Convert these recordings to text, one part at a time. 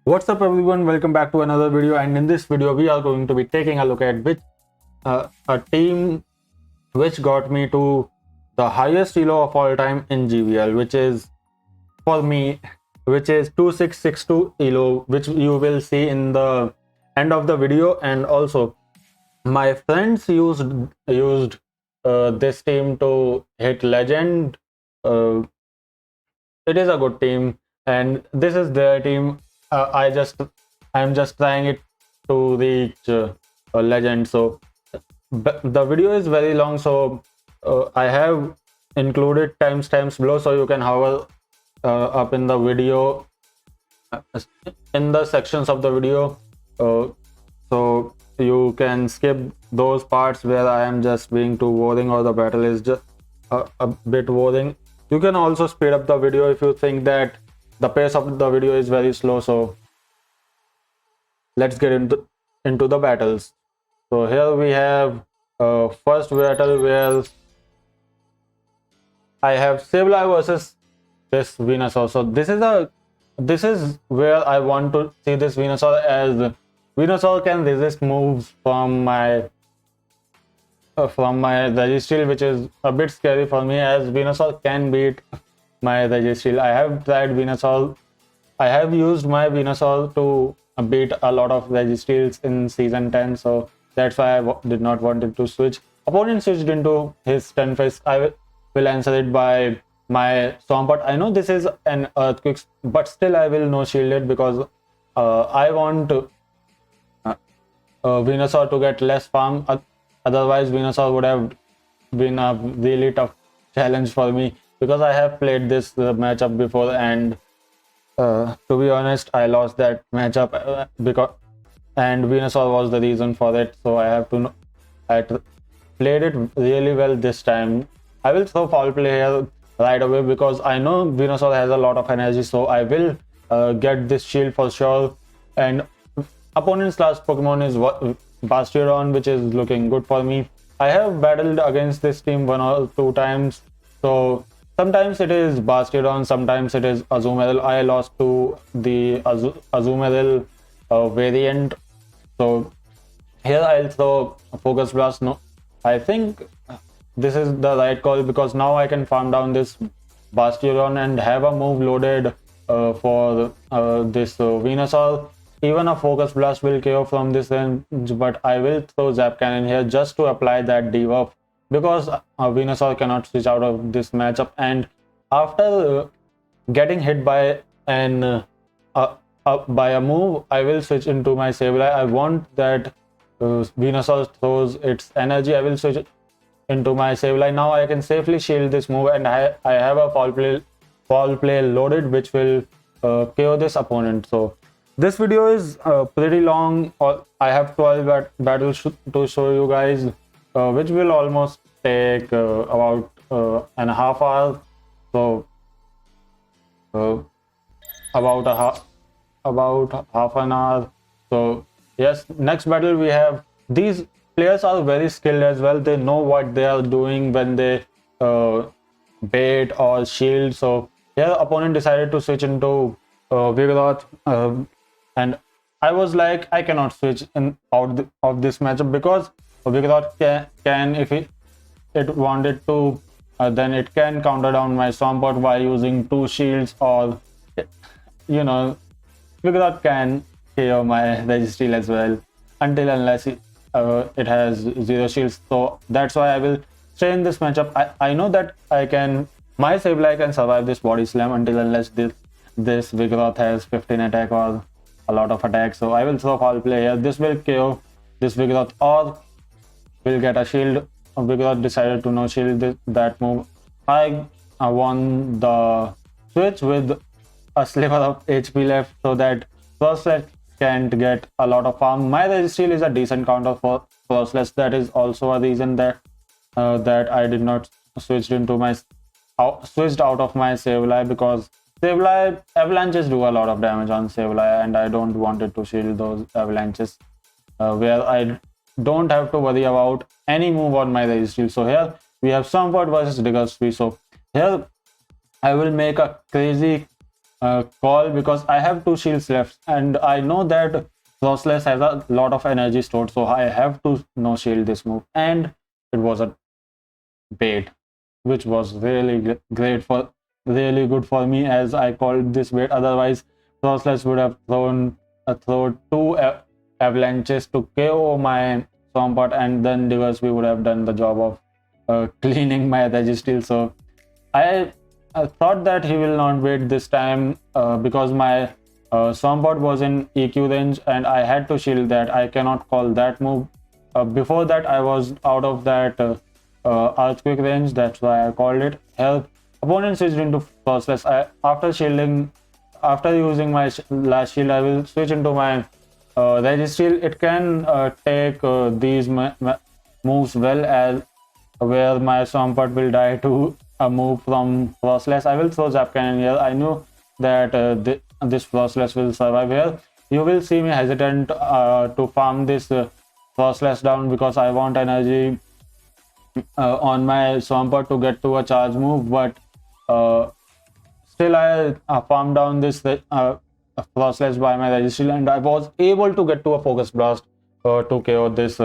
What's up everyone, welcome back to another video, and in this video we are going to be taking a look at which a team which got me to the highest elo of all time in GBL, which is for me, which is 2662 elo, which you will see in the end of the video. And also my friends used this team to hit legend. It is a good team, and this is their team. I'm just trying it to reach a legend. So the video is very long, so I have included timestamps below, so you can hover up in the video, uh, in the sections of the video, so you can skip those parts where I am just being too boring or the battle is just a bit boring. You can also speed up the video if you think that the pace of the video is very slow. So let's get into the battles. So here we have first battle where I have SABLEYE versus this Venusaur. So this is where I want to see this Venusaur, as Venusaur can resist moves from my Registeel, which is a bit scary for me, as Venusaur can beat my Registeel. I have tried Venusaur. I have used my Venusaur to beat a lot of Registeels in season 10, so that's why I did not want it to switch. Opponent switched into his 10 phase. I will answer it by my Swampert. I know this is an Earthquake, but still I will no shield it because I want Venusaur to get less farm. Otherwise, Venusaur would have been a really tough challenge for me, because I have played this matchup before, and to be honest, I lost that matchup and Venusaur was the reason for it. So I have to know, played it really well this time. I will throw foul play here right away because I know Venusaur has a lot of energy, so I will get this shield for sure. And opponent's last Pokemon is Bastiodon, which is looking good for me. I have battled against this team 1 or 2 times, so sometimes it is Bastiodon, sometimes it is Azumarill. I lost to the Azumarill variant, so here I'll throw a Focus Blast. No, I think this is the right call, because now I can farm down this Bastiodon and have a move loaded for this Venusaur. Even a Focus Blast will KO from this range, but I will throw Zap Cannon here just to apply that debuff, because Venusaur cannot switch out of this matchup. And after getting hit by by a move, I will switch into my Sableye. I want that Venusaur throws its energy. I will switch into my Sableye. Now I can safely shield this move, and I have a foul play loaded, which will KO this opponent. So this video is pretty long. I have 12 battles to show you guys, which will almost take about an half hour. So about half an hour. So yes, next battle we have. These players are very skilled as well. They know what they are doing when they bait or shield. So here opponent decided to switch into Vigoroth, and I was like, I cannot switch out of this matchup, because Vigoroth can if it wanted to, then it can counter down my Swampert by using 2 shields, or Vigoroth can KO my Registeel as well, until unless it has 0 shields. So that's why I will stay in this matchup. I know that my Sableye can survive this body slam until unless this Vigoroth has 15 attack or a lot of attack. So I will throw foul play here. This will KO this Vigoroth, or will get a shield. Vigoroth decided to no shield that move. I won the switch with a sliver of HP left, so that Frostless can't get a lot of farm. My Registeel is a decent counter for Frostless. That is also a reason that I did not switch out of my Sableye, because Sableye avalanches do a lot of damage on Sableye, and I don't want it to shield those avalanches, where I don't have to worry about any move on my Registeel. So here we have Swampert versus Diggersby. So here I will make a crazy call because I have 2 shields left, and I know that Frostless has a lot of energy stored, so I have to no shield this move, and it was a bait, which was really great for really good for me as I called this bait. Otherwise, Frostless would have thrown 2 avalanches to KO my Swampert, and then we would have done the job of cleaning my Registeel. So I thought that he will not wait this time because my Swampert was in EQ range and I had to shield that. I cannot call that move. Before that, I was out of that Earthquake range. That's why I called it. Help. Opponent switched into Frostless. After using my last shield, I will switch into my Registeel. It can take these moves well, as where my Swampert will die to a move from Frostless. I will throw Zap Cannon here. I knew that this Frostless will survive here. You will see me hesitant to farm this Frostless down because I want energy on my Swampert to get to a charge move, but still I farmed down this Frostless by my Registeel, and I was able to get to a Focus Blast to KO this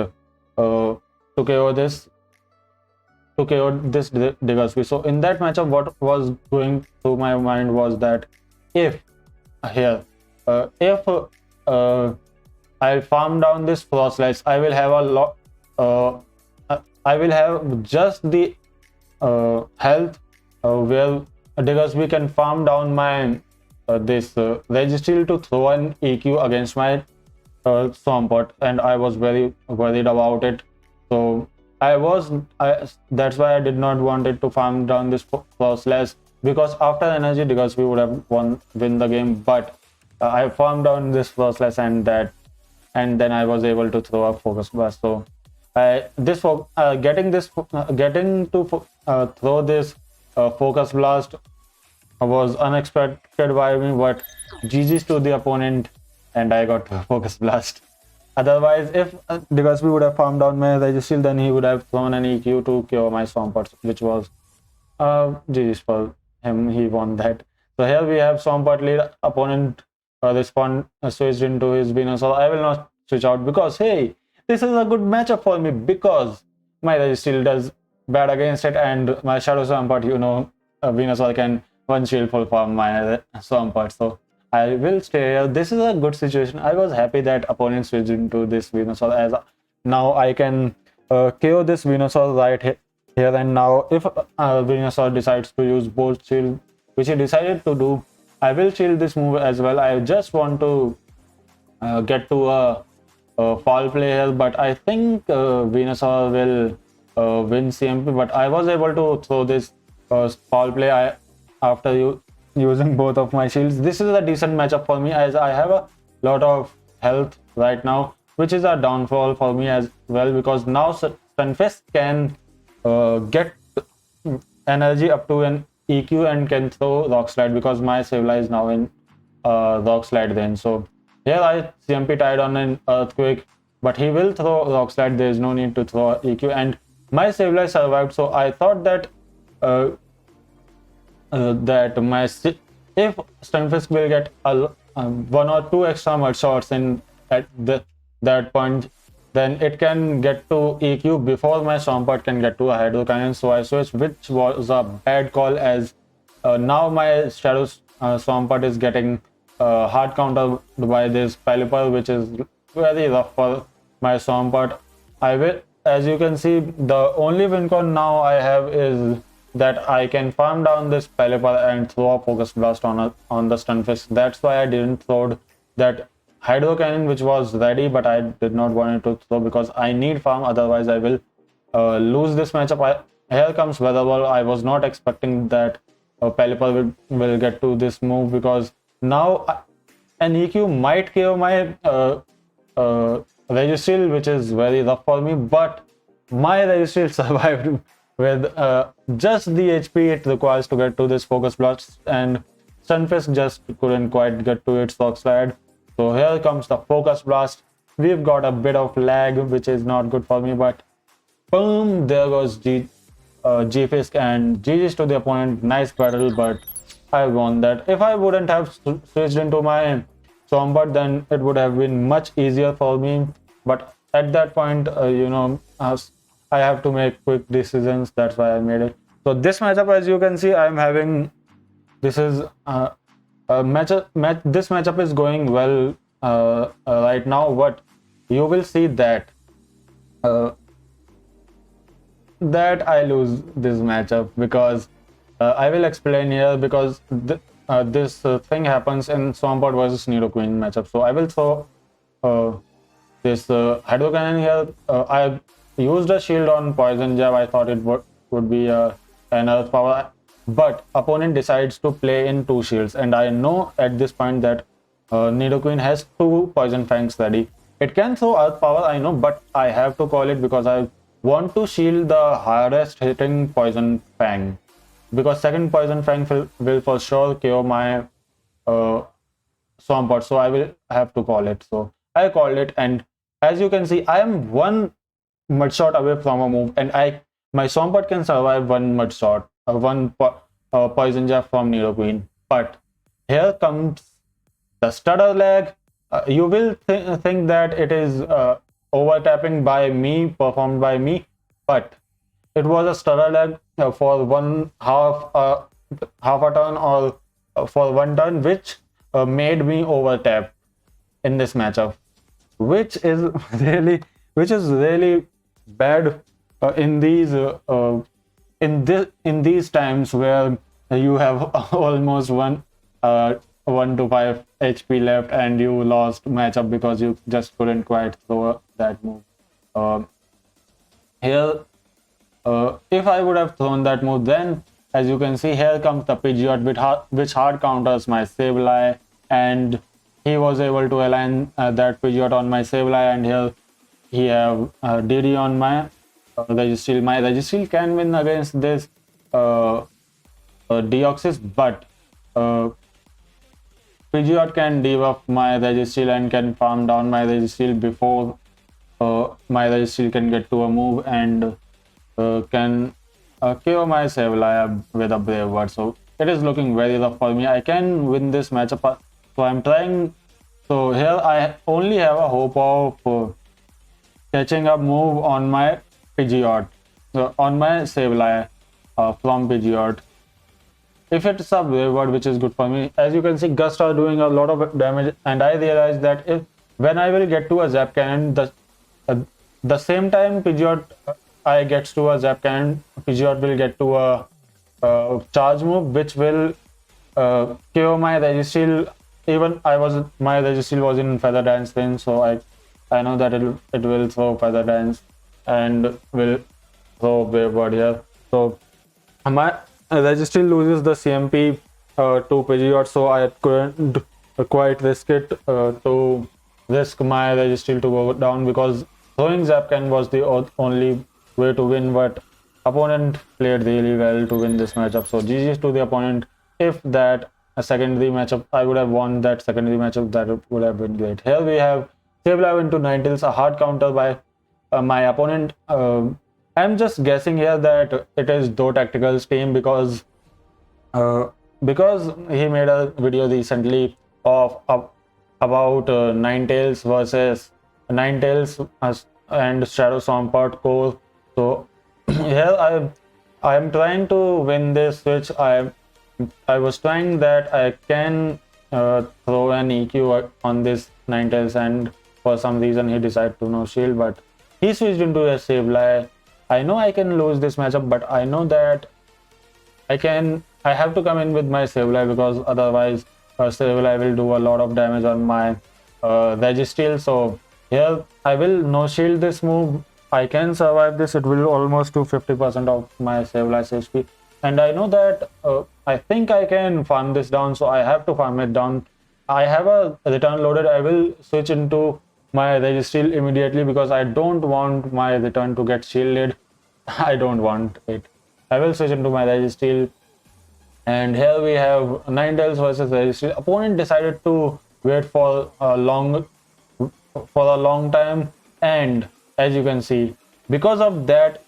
Diggersby. So in that matchup, what was going through my mind was that if I farm down this Frostless, I will have a lot. I will have just the health where Diggersby can farm down my this Registeel to throw an EQ against my Swampert, and I was very worried about it. So that's why I did not want it to farm down this Frostless, because after energy Diggersby would have win the game, but I farmed down this Frostless and then I was able to throw a Focus Blast. So getting to throw this Focus Blast was unexpected by me, but GG's to the opponent, and I got a Focus Blast. Otherwise, if Diggersby would have farmed down my Registeel, then he would have thrown an EQ to KO my Swampert, which was GG's for him. He won that. So here we have Swampert lead. Opponent switched into his Venusaur. I will not switch out because, hey, this is a good matchup for me because my Registeel does bad against it, and my Shadow Swampert, Venusaur can one shield full farm my Swampert. So I will stay here. This is a good situation. I was happy that opponent switched into this Venusaur, as now I can KO this Venusaur right here and now. If Venusaur decides to use Bolt Shield, which he decided to do, I will shield this move as well. I just want to get to a foul play here, but I think Venusaur will win CMP, but I was able to throw this foul play after using both of my shields. This is a decent matchup for me, as I have a lot of health right now, which is a downfall for me as well, because now Stunfisk can get energy up to an EQ and can throw Rock Slide, because my SABLEYE is now in Rock Slide then. So here I CMP tied on an Earthquake, but he will throw Rock Slide. There is no need to throw EQ, and my SABLEYE survived. So I thought that if Stunfisk will get 1 or 2 extra mud shots at that point, then it can get to EQ before my Swampert can get to a Hydro Cannon. So I switched, which was a bad call, as now my Shadow Swampert is getting hard counter by this Pelipper, which is very rough for my Swampert. As you can see, the only win con now I have is that I can farm down this Pelipper and throw a Focus Blast on the Stunfisk. That's why I didn't throw that Hydro Cannon, which was ready, but I did not want it to throw because I need farm, otherwise I will lose this matchup. Here comes Weather Ball. I was not expecting that Pelipper will get to this move, because now an EQ might KO my Registeel, which is very rough for me, but my Registeel survived with just the HP it requires to get to this Focus Blast, and Stunfisk just couldn't quite get to its Rock Slide. So here comes the Focus Blast. We've got a bit of lag, which is not good for me, but boom, there goes G-Fisk, and GG's to the opponent. Nice battle, but I won that. If I wouldn't have switched into my Swampert, then it would have been much easier for me. But at that point, I have to make quick decisions. That's why I made it. So this matchup, as you can see, I'm having. This is this matchup is going well right now. But you will see that uh, that I lose this matchup because I will explain here because this thing happens in Swampert versus Nidoqueen matchup. So I will throw this Hydro Cannon here. I used a shield on Poison Jab. I thought it would be an Earth Power, but opponent decides to play in 2 shields, and I know at this point that Nidoqueen has 2 Poison Fangs ready. It can throw Earth Power, I know, but I have to call it because I want to shield the hardest hitting Poison Fang, because second Poison Fang will for sure KO my Swampert, so I will have to call it. So I called it, and as you can see, I am 1 mud shot away from a move, and my Swampert can survive 1 mud shot, Poison Jab from Nidoqueen. But here comes the stutter lag. You will think that it is over tapping by me, performed by me, but it was a stutter lag for half a turn, or for 1 turn, which made me over tap in this matchup, which is really bad in these times where you have almost 1 to 5 HP left and you lost matchup because you just couldn't quite throw that move. Here, if I would have thrown that move, then as you can see, here comes the Pidgeot, which hard counters my Sableye, and he was able to align that Pidgeot on my Sableye, and here he have DD on my Registeel. My Registeel can win against this Deoxys, but Pidgeot can debuff my Registeel and can farm down my Registeel before my Registeel can get to a move, and can KO my Sableye with a Brave Bird. So it is looking very rough for me. I can win this matchup, so I'm trying. So here I only have a hope of catching a move on my Pidgeot, on my Sableye from Pidgeot. If it's a Brave Bird, which is good for me. As you can see, Gust are doing a lot of damage, and I realized that when I will get to a Zap Cannon, the same time Pidgeot I gets to a Zap Cannon, Pidgeot will get to a charge move, which will KO my Registeel. Even my Registeel was in Feather Dance then, so I know that it will throw Feather Dance and will throw Brave Bird here. So my Registeel loses the CMP to Pidgeot, so I couldn't quite risk it to risk my Registeel to go down, because throwing Zapcan was the only way to win, but opponent played really well to win this matchup. So GG's to the opponent. If that a secondary matchup, I would have won that secondary matchup, that would have been great. Here we have Sableye into Ninetales, a hard counter by my opponent. I'm just guessing here that it is Do Tactical's team, because he made a video recently of about Ninetales versus Ninetales and Shadow Swampert core. So here I am trying to win this switch. I was trying that I can throw an EQ on this Ninetales, and for some reason he decided to no shield, but he switched into a Sableye. I know I can lose this matchup, but I know that I have to come in with my Sableye, because otherwise Sableye will do a lot of damage on my Registeel. So here I will no shield this move. I can survive this. It will almost do 50% of my Sableye's HP, and I know that I think I can farm this down, so I have to farm it down. I have a return loaded. I will switch into my Registeel immediately, because I don't want my return to get shielded. I don't want it. I will switch into my Registeel, and here we have Ninetales versus Registeel. Opponent decided to wait for a long time, and as you can see, because of that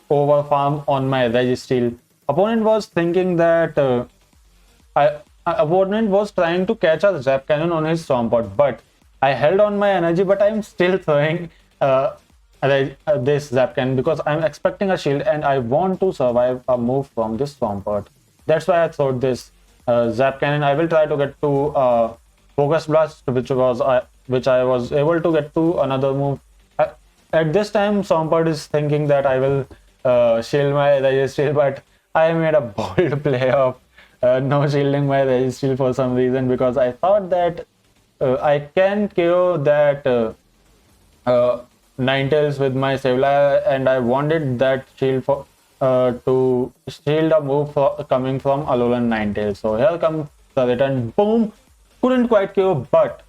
over farm on my Registeel, opponent was thinking that opponent was trying to catch a Zap Cannon on his Swampert, but I held on my energy, but I'm still throwing this Zap Cannon because I'm expecting a shield and I want to survive a move from this Swampert. That's why I thought this Zap Cannon. I will try to get to Focus Blast, which I was able to get to another move. At this time, Swampert is thinking that I will shield my Registeel, but I made a bold play of no shielding my Registeel for some reason, because I thought that I can KO that Ninetales with my Sableye, and I wanted that shield for to shield a move coming from Alolan Ninetales. So here comes the return. Boom! Couldn't quite KO, but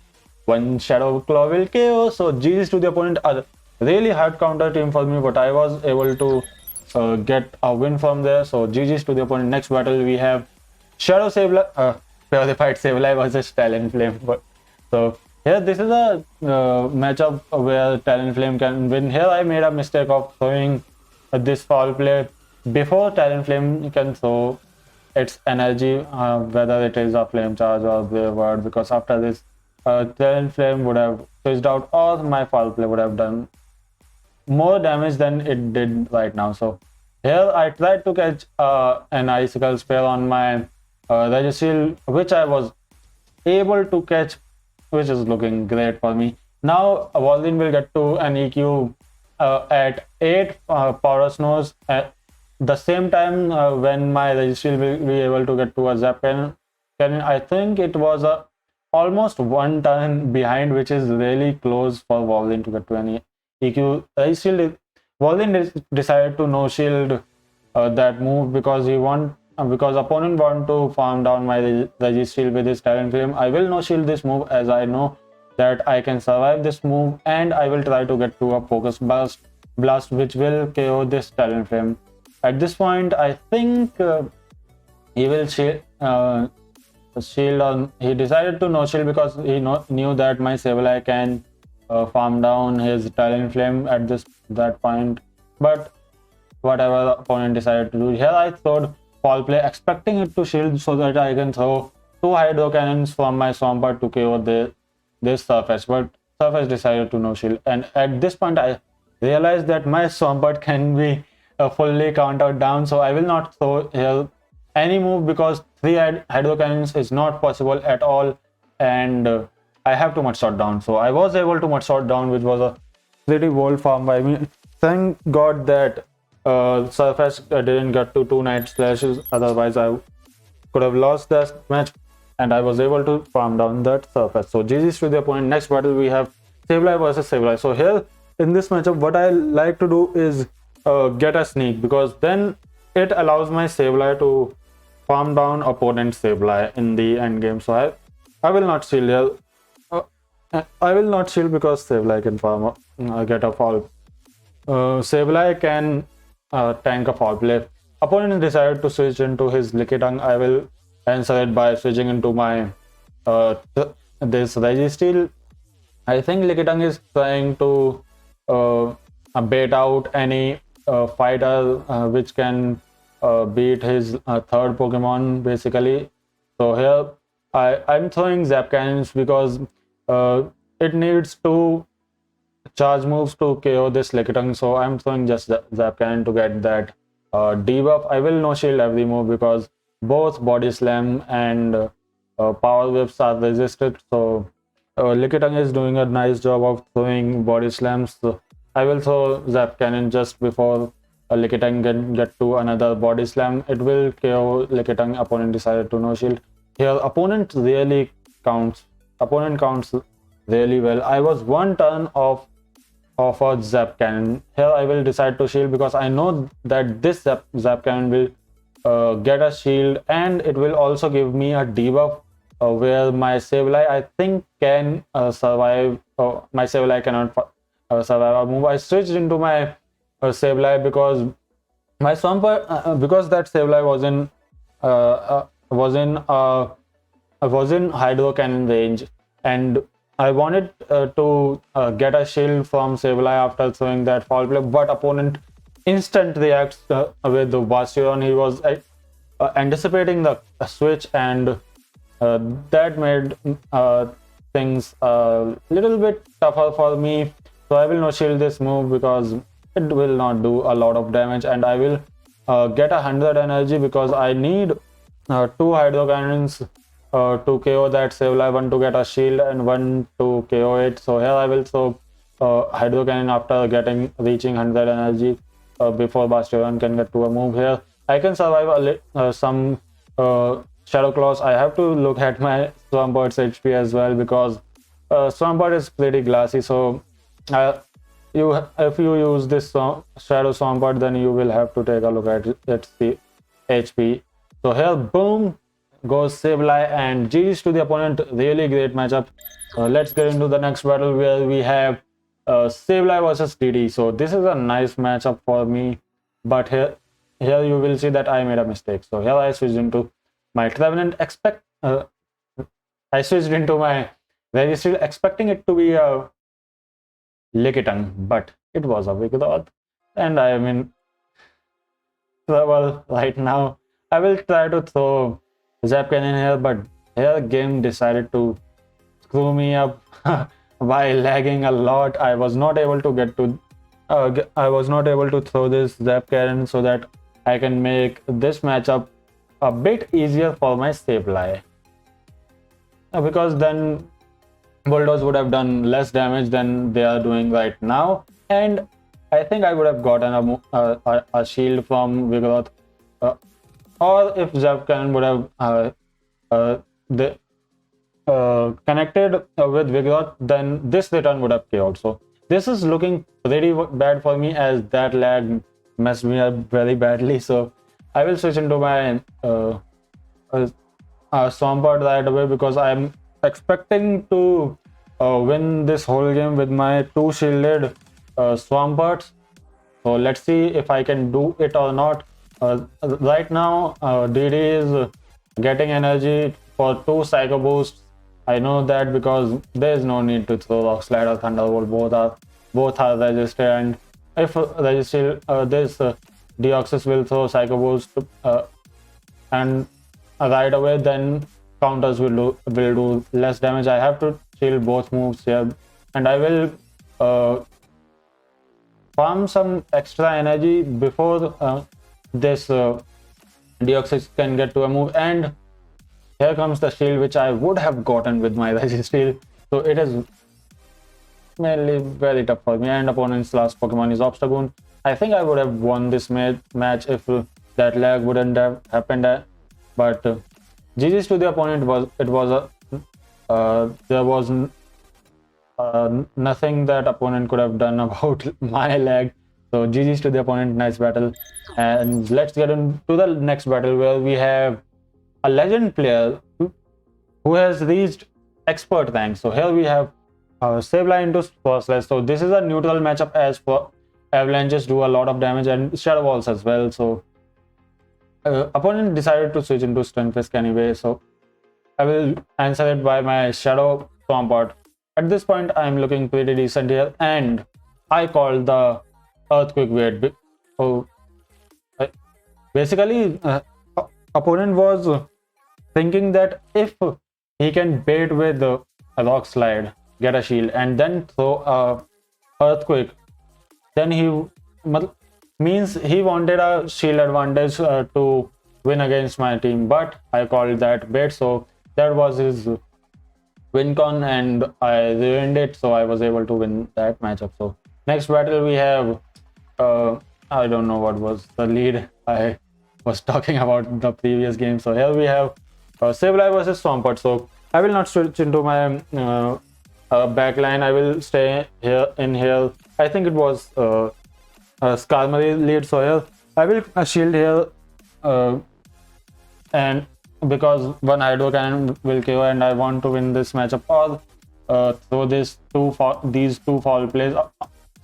one Shadow Claw will KO. So GG's to the opponent. A really hard counter team for me, but I was able to get a win from there. So GG's to the opponent. Next battle we have Shadow Sableye, Purified Sableye versus Talonflame. So here this is a matchup where Talonflame can win. Here I made a mistake of throwing this foul play before Talonflame can throw its energy, whether it is a Flame Charge or Brave Bird, because after this Talonflame would have switched out, or my foul play would have done more damage than it did right now. So here I tried to catch an Icicle Spear on my Registeel, which I was able to catch, which is looking great for me. Now Walrein will get to an EQ at 8 Power Snows at the same time when my Registeel will be able to get to a Zap Cannon. I think it was almost one turn behind, which is really close for Walrein to get to any EQ. Walrein decided to no shield that move because because opponent want to farm down my Registeel with his Talonflame. I will no shield this move, as I know that I can survive this move, and I will try to get to a Focus Blast which will KO this Talonflame. At this point, I think he will shield on. He decided to no shield because he knew that my Sableye can farm down his Talonflame at that point. But whatever the opponent decided to do, here I throwed foul play, expecting it to shield so that I can throw 2 Hydro Cannons from my Swampert to KO this Surface. But Surface decided to no shield, and at this point I realized that my Swampert can be fully countered down, so I will not throw here any move because 3 Hydro Cannons is not possible at all, and I have to Mud Shot down. So I was able to Mud Shot down, which was a pretty bold farm by me. Thank God that Surface didn't get to 2 Night Slashes, otherwise I could have lost that match, and I was able to farm down that Surface. So GG's to the opponent. Next battle we have Sableye versus Sableye. So here in this matchup, what I like to do is get a sneak, because then it allows my Sableye to farm down opponent's Sableye in the end game. So I will not shield here. I will not shield because Sableye can farm get a fall. Sableye can tank a foul play. Opponent decided to switch into his Lickitung. I will answer it by switching into my this Registeel. I think Lickitung is trying to bait out any fighter which can beat his third Pokemon basically. So here I'm throwing Zap Cannons because it needs 2 charge moves to KO this Lickitung. So I'm throwing just Zap Cannon to get that debuff. I will no shield every move because both Body Slam and Power Whips are resisted. So Lickitung is doing a nice job of throwing Body Slams. So I will throw Zap Cannon just before Lickitung can get to another Body Slam. It will KO Lickitung. Opponent decided to no shield. Here opponent really counts. Opponent counts really well. I was one turn off a Zap Cannon. Here I will decide to shield because I know that this Zap Cannon will get a shield, and it will also give me a debuff where my Sableye I think can survive. My Sableye cannot survive a move. I switched into my Sableye because my Swampert because that Sableye was in Hydro Cannon range, and I wanted to get a shield from Sableye after throwing that foul play, but opponent instant reacts with the Bastion. He was anticipating the switch, and that made things a little bit tougher for me. So I will not shield this move because it will not do a lot of damage, and I will get 100 energy because I need 2 hydro cannons to KO that Sableye, one to get a shield and one to KO it. So here I will throw hydro cannon after reaching 100 energy before Bastion can get to a move. Here I can survive some Shadow Claws. I have to look at my Swampert HP as well because Swampert is pretty glassy. So if you use this Shadow Swampert, then you will have to take a look at its HP. So here, boom, goes Sableye, and GG's to the opponent. Really great matchup. Let's get into the next battle where we have Sableye versus DD. So this is a nice matchup for me, but here you will see that I made a mistake. So here I switched into my Trevenant. I switched into my Registry expecting it to be a Lickitung, but it was a Vigoroth, and I am in trouble right now. I will try to throw Zap Cannon here, but here game decided to screw me up by lagging a lot. I was not able to get to I was not able to throw this Zap Cannon so that I can make this matchup a bit easier for my Sableye, because then Bulldoze would have done less damage than they are doing right now, and I think I would have gotten a shield from Vigoroth, or if Zap Cannon would have connected with Vigoroth, then this return would have KO'd. So this is looking pretty bad for me, as that lag messed me up very badly. So I will switch into my Swampert right away because I'm expecting to win this whole game with my 2 shielded Swamperts. So let's see if I can do it or not. Right now DD is getting energy for 2 Psycho Boosts. I know that because there is no need to throw Rock Slide or Thunderbolt. Both are registered, and if registered, this Deoxys will throw Psycho Boost and right away, then counters will do less damage. I have to shield both moves here, and I will farm some extra energy before this Deoxys can get to a move. And here comes the shield, which I would have gotten with my Registeel. So it is mainly very tough for me, and opponent's last Pokemon is Obstagoon. I think I would have won this match if that lag wouldn't have happened, but GG's to the opponent. There was nothing that opponent could have done about my lag. So GG's to the opponent. Nice battle, and let's get into the next battle where we have a legend player who has reached expert rank. So here we have Sableye into Sportsless. So this is a neutral matchup, as for Avalanches do a lot of damage and Shadow Balls as well. So opponent decided to switch into Stunfisk anyway. So I will answer it by my Shadow Swampert. At this point, I am looking pretty decent here, and I called the Earthquake Wait. So basically, opponent was thinking that if he can bait with a Rock Slide, get a shield, and then throw a Earthquake, then he wanted a shield advantage to win against my team. But I called that bait, so that was his win con, and I ruined it. So I was able to win that matchup. So next battle we have I don't know what was the lead I was talking about the previous game. So here we have Sableye versus Swampert. So I will not switch into my backline. I will stay here. I think it was Skarmory lead. So here I will shield here, and because one Hydro Cannon will KO, and I want to win this matchup, or throw these two foul plays.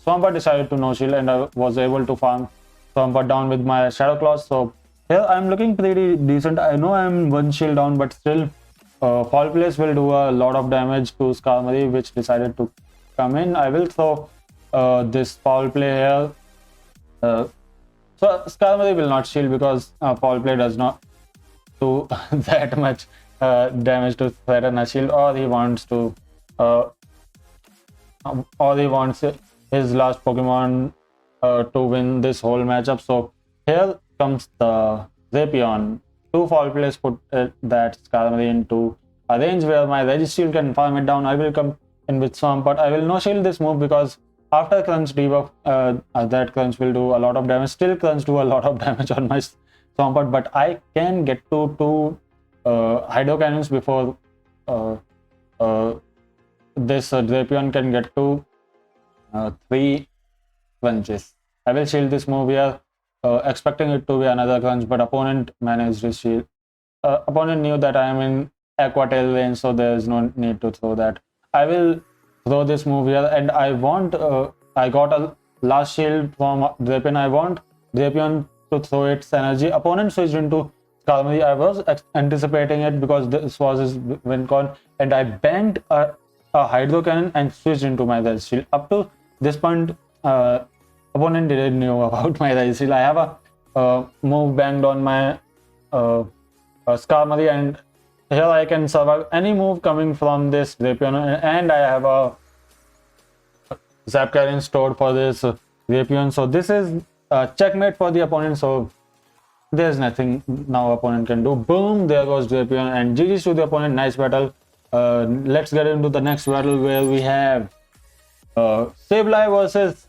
Swampert decided to no shield, and I was able to farm Swampert down with my Shadow Claws. So here I'm looking pretty decent. I know I'm 1 shield down, but still foul plays will do a lot of damage to Skarmory, which decided to come in. I will throw this foul play here. So Skarmory will not shield because foul play does not do that much damage to threaten a shield, or he wants to or he wants his last Pokemon to win this whole matchup. So here comes the Zapion. Two foul plays put that Skarmory into a range where my Registeel can farm it down. I will come in with Swamp, but I will no shield this move because after Crunch debuff, that Crunch will do a lot of damage. Still Crunch do a lot of damage on my Swampert, but I can get to two Hydro Cannons before this Drapion can get to 3 crunches. I will shield this move here, expecting it to be another crunch, but opponent managed to shield. Opponent knew that I am in Aqua Tail range, so there is no need to throw that. I will throw this move here, and I want. I got a last shield from Drapion. I want Drapion to throw its energy. Opponent switched into Skarmory. I was anticipating it because this was his win con, and I banged a Hydro Cannon and switched into my Registeel. Up to this point, opponent didn't know about my Registeel. I have a move banged on my Skarmory, and here I can survive any move coming from this Drapion, and I have a Zap Carrion stored for this Drapion. So this is checkmate for the opponent. So there's nothing now opponent can do. Boom, there goes Drapion, and GG's to the opponent. Nice battle. Let's get into the next battle where we have SABLEYE versus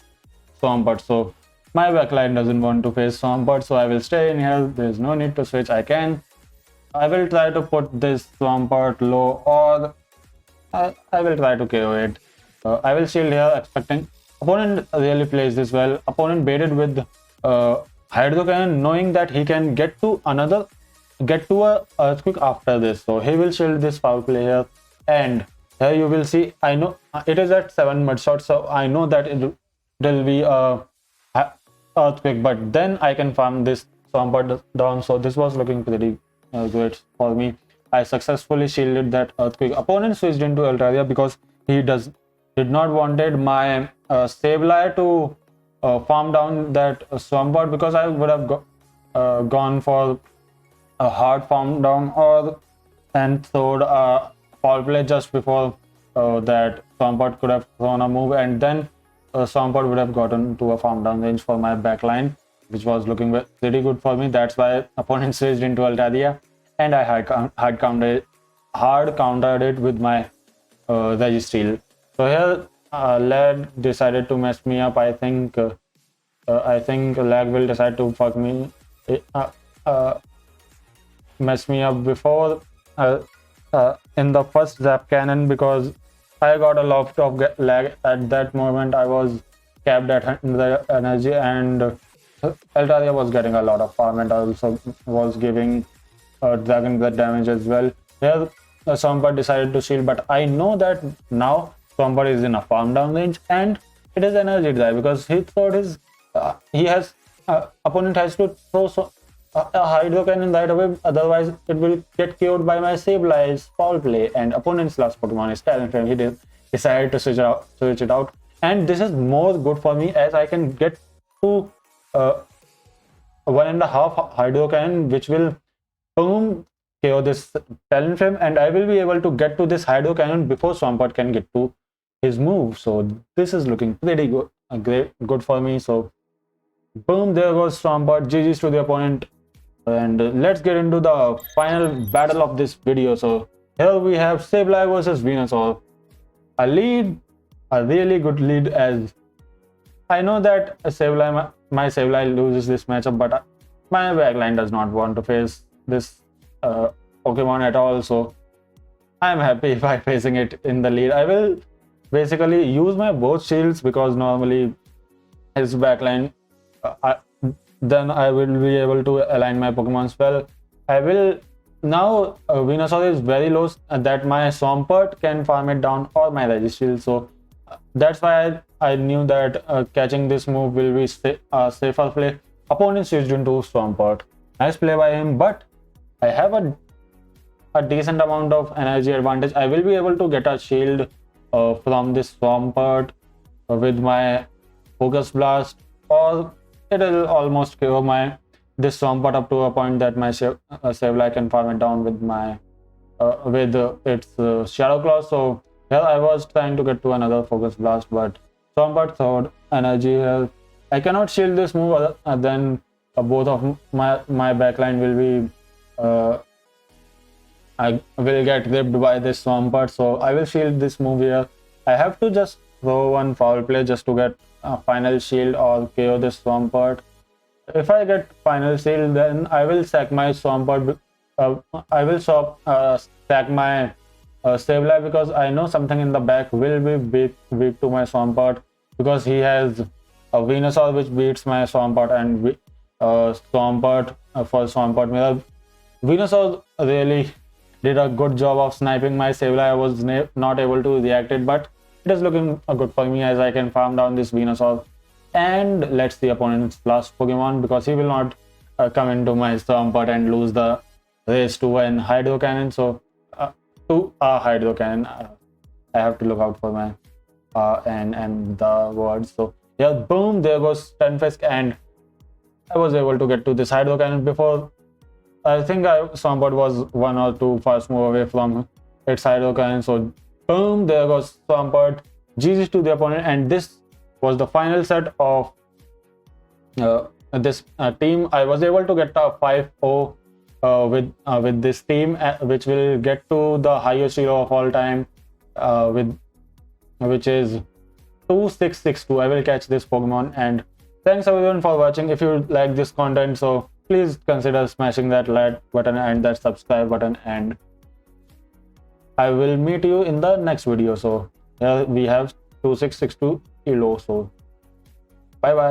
Swampert. So my backline doesn't want to face Swampert, so I will stay in here. There's no need to switch. I will try to put this Swampert low, or I will try to KO it. I will shield here, expecting opponent really plays this well. Opponent baited with Hydro Cannon, knowing that he can get to a Earthquake after this. So he will shield this foul play here, and here you will see. I know it is at 7 mud shots, so I know that it will be a Earthquake, but then I can farm this Swampert down. So this was looking pretty great for me. I successfully shielded that Earthquake. Opponent switched into Altaria because he did not wanted my SABLEYE to farm down that Swampert, because I would have gone for a hard farm down and throwed a foul play just before that Swampert could have thrown a move, and then Swampert would have gotten to a farm down range for my backline, which was looking pretty good for me. That's why opponent switched into Altaria, and I hard countered it with my Registeel. So here Lag decided to mess me up. I think Lag will decide to fuck me, mess me up before in the first Zap Cannon, because I got a lot of lag at that moment. I was capped at the energy, and Altaria was getting a lot of farm, and also was giving Dragon Breath damage as well. Here Swampert decided to shield, but I know that now Swampert is in a farm down range, and it is energy dry because he thought his opponent has to throw a Hydro Cannon right away, otherwise it will get killed by my SABLEYE's foul play, and opponent's last Pokemon is Talonflame. He decided to switch it out, and this is more good for me as I can get to 1.5 Hydro Cannon, which will boom KO this Talonflame, and I will be able to get to this Hydro Cannon before Swampert can get to his move. So this is looking pretty good for me. So boom, there goes Swampert. GG's to the opponent, and let's get into the final battle of this video. So here we have SABLEYE versus Venusaur. A really good lead, as I know that my SABLEYE loses this matchup, but my backline does not want to face this Pokemon at all, so I'm happy by facing it in the lead. I will basically use my both shields, because normally his backline then I will be able to align my Pokemon well. I will now Venusaur is very low that my Swampert can farm it down, or my Registeel. So that's why I knew that catching this move will be safer play. Opponent switched into Swampert. Nice play by him, but I have a decent amount of energy advantage. I will be able to get a shield from this Swampert with my Focus Blast, or it will almost KO my this Swampert up to a point that my Sableye can farm it down with my its Shadow Claw. So here I was trying to get to another Focus Blast, but Swampert third energy here. I cannot shield this move, then both of my backline will be I will get ripped by this Swampert, so I will shield this move here. I have to just throw one foul play just to get a final shield or KO this Swampert. If I get final shield, then I will sack my Swampert. I will sack my Sableye, because I know something in the back will be weak to my Swampert, because he has a Venusaur which beats my Swampert, and Swampert for Swampert mirror. Venusaur really did a good job of sniping my Sableye. I was not able to react it, but it is looking good for me as I can farm down this Venusaur and let's the opponent's last Pokemon, because he will not come into my Swampert and lose the race to an Hydro Cannon. So to a Hydro Cannon, I have to look out for my and the words. So yeah, boom, there goes Stunfisk, and I was able to get to this Hydro Cannon before. I think Swampert was 1 or 2 fast move away from its Hydro Cannon. So boom, there goes Swampert. GG's to the opponent, and this was the final set of this team. I was able to get a 5-0 with this team, which will get to the highest hero of all time, which is 2662. I will catch this Pokemon, and thanks everyone for watching. If you like this content, so please consider smashing that like button and that subscribe button, and I will meet you in the next video. So here we have 2662 Elo. So bye bye.